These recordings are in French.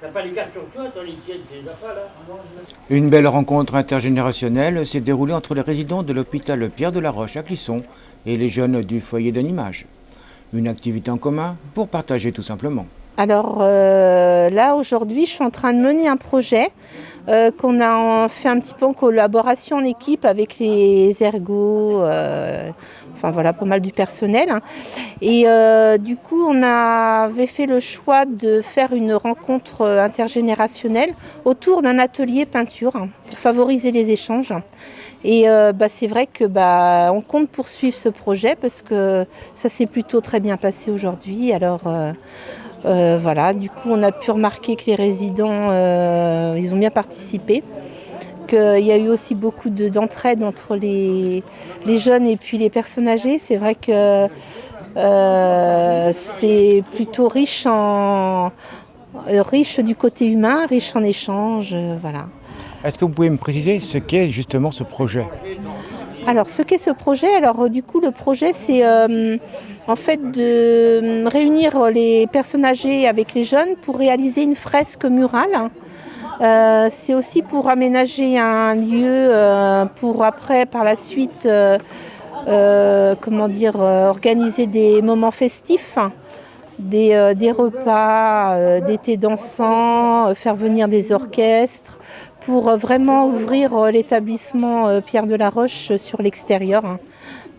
T'as pas les cartes sur toi, t'en les tiennes, tu les as pas là. Une belle rencontre intergénérationnelle s'est déroulée entre les résidents de l'hôpital Pierre de la Roche à Clisson et les jeunes du foyer d'animage. Une activité en commun pour partager tout simplement. Alors là aujourd'hui je suis en train de mener un projet qu'on a fait un petit peu en collaboration en équipe avec les ergots, enfin voilà, pas mal du personnel. Et du coup on avait fait le choix de faire une rencontre intergénérationnelle autour d'un atelier peinture pour favoriser les échanges. Et c'est vrai que on compte poursuivre ce projet parce que ça s'est plutôt très bien passé aujourd'hui. Alors voilà, du coup on a pu remarquer que les résidents ils ont bien participé, qu'il y a eu aussi beaucoup d'entraide entre les jeunes et puis les personnes âgées. C'est vrai que c'est plutôt riche du côté humain, riche en échanges, voilà. Est-ce que vous pouvez me préciser ce qu'est justement ce projet ? Alors, ce qu'est ce projet ? Alors, du coup, le projet, c'est en fait de réunir les personnes âgées avec les jeunes pour réaliser une fresque murale. C'est aussi pour aménager un lieu pour après, par la suite, organiser des moments festifs, des repas, des thés dansants, faire venir des orchestres, pour vraiment ouvrir l'établissement Pierre de la Roche sur l'extérieur,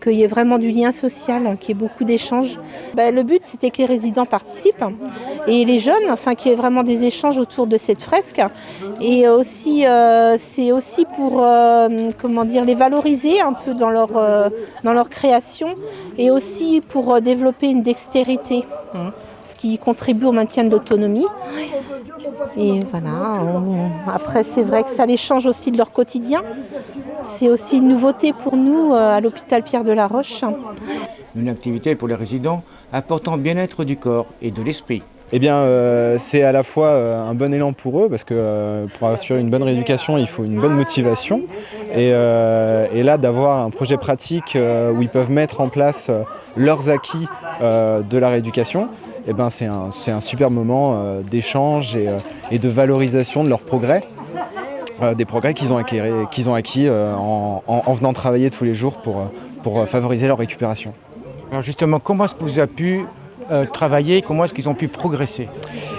qu'il y ait vraiment du lien social, qu'il y ait beaucoup d'échanges. Le but, c'était que les résidents participent et les jeunes, qu'il y ait vraiment des échanges autour de cette fresque. Et aussi, c'est aussi pour les valoriser un peu dans leur création et aussi pour développer une dextérité, ce qui contribue au maintien de l'autonomie. Et voilà, après c'est vrai que ça les change aussi de leur quotidien. C'est aussi une nouveauté pour nous à l'hôpital Pierre de la Roche. Une activité pour les résidents apportant bien-être du corps et de l'esprit. Eh bien, c'est à la fois un bon élan pour eux, parce que pour assurer une bonne rééducation, il faut une bonne motivation. Et là, d'avoir un projet pratique où ils peuvent mettre en place leurs acquis de la rééducation, c'est un super moment d'échange et de valorisation de leurs progrès. Des progrès qu'ils ont acquis en venant travailler tous les jours pour favoriser leur récupération. Alors justement, comment est-ce que vous avez pu travailler, comment est-ce qu'ils ont pu progresser ?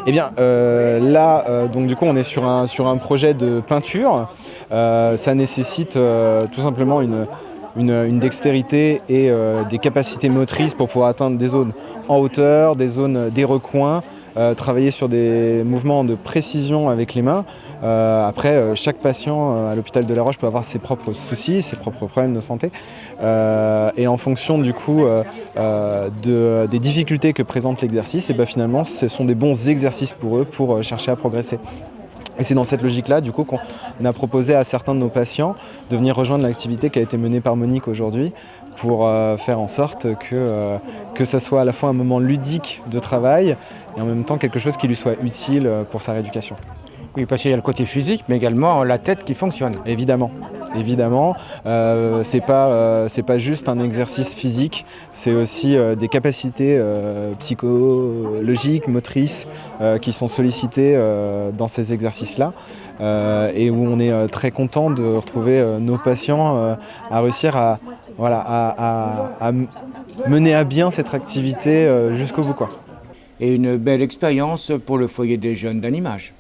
Eh bien donc du coup on est sur un projet de peinture. Ça nécessite tout simplement une dextérité et des capacités motrices pour pouvoir atteindre des zones en hauteur, des recoins, travailler sur des mouvements de précision avec les mains. Après, chaque patient à l'hôpital de la Roche peut avoir ses propres soucis, ses propres problèmes de santé. Et en fonction du coup des difficultés que présente l'exercice, finalement ce sont des bons exercices pour eux pour chercher à progresser. Et c'est dans cette logique-là, du coup, qu'on a proposé à certains de nos patients de venir rejoindre l'activité qui a été menée par Monique aujourd'hui pour faire en sorte que ça soit à la fois un moment ludique de travail et en même temps quelque chose qui lui soit utile pour sa rééducation. Oui, parce qu'il y a le côté physique, mais également la tête qui fonctionne. Évidemment. C'est pas juste un exercice physique, c'est aussi des capacités psychologiques, motrices qui sont sollicitées dans ces exercices-là et où on est très content de retrouver nos patients à réussir à mener à bien cette activité jusqu'au bout, quoi. Et une belle expérience pour le foyer des jeunes d'animage.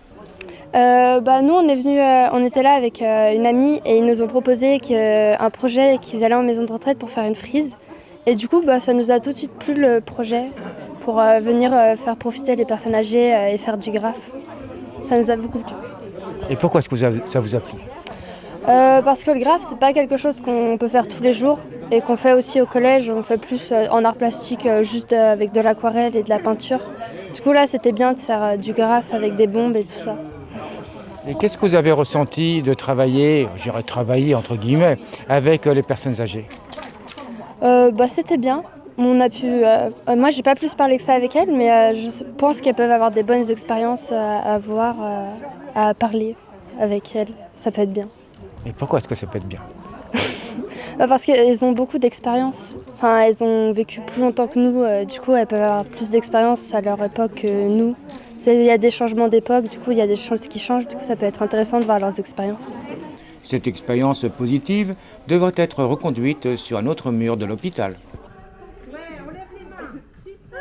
Nous on était là avec une amie et ils nous ont proposé un projet qu'ils allaient en maison de retraite pour faire une frise. Et du coup ça nous a tout de suite plu le projet pour venir faire profiter les personnes âgées et faire du graphe. Ça nous a beaucoup plu. Et pourquoi est-ce que ça vous a plu ? Parce que le graphe c'est pas quelque chose qu'on peut faire tous les jours et qu'on fait aussi au collège, on fait plus en art plastique juste avec de l'aquarelle et de la peinture. Du coup là c'était bien de faire du graphe avec des bombes et tout ça. Et qu'est-ce que vous avez ressenti de travailler, entre guillemets, avec les personnes âgées ? C'était bien. Moi, j'ai pas plus parlé que ça avec elles, mais je pense qu'elles peuvent avoir des bonnes expériences à avoir, à parler avec elles. Ça peut être bien. Et pourquoi est-ce que ça peut être bien ? Parce qu'elles ont beaucoup d'expérience. Enfin, elles ont vécu plus longtemps que nous, du coup elles peuvent avoir plus d'expérience à leur époque que nous. Il y a des changements d'époque, du coup il y a des choses qui changent, du coup ça peut être intéressant de voir leurs expériences. Cette expérience positive devrait être reconduite sur un autre mur de l'hôpital. Ouais, on lève les mains. Super.